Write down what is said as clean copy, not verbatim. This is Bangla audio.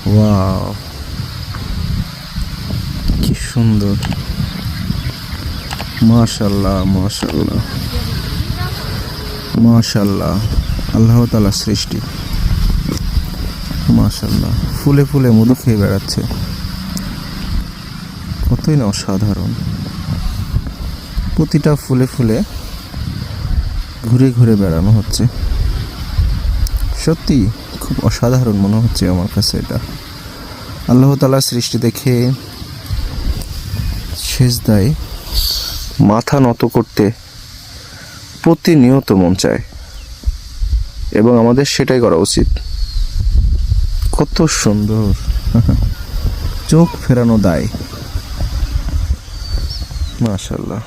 ওয়াও, কি সুন্দর! মাশাআল্লাহ, মাশাআল্লাহ, মাশাআল্লাহ। আল্লাহ তাআলার সৃষ্টি, মাশাআল্লাহ। ফুলে ফুলে মধু খেয়ে বেড়াচ্ছে, কতই না অসাধারণ। প্রতিটা ফুলে ফুলে ঘুরে ঘুরে বেড়ানো হচ্ছে। সত্যি খুব অসাধারণ মনে হচ্ছে আমার কাছে এটা। আল্লাহ তাআলার সৃষ্টি দেখে সিজদায় মাথা নত করতে প্রতিনিয়ত মন চায়, এবং আমাদের সেটাই করা উচিত। কত সুন্দর! চোখ ফেরানো দায়। মাশাআল্লাহ।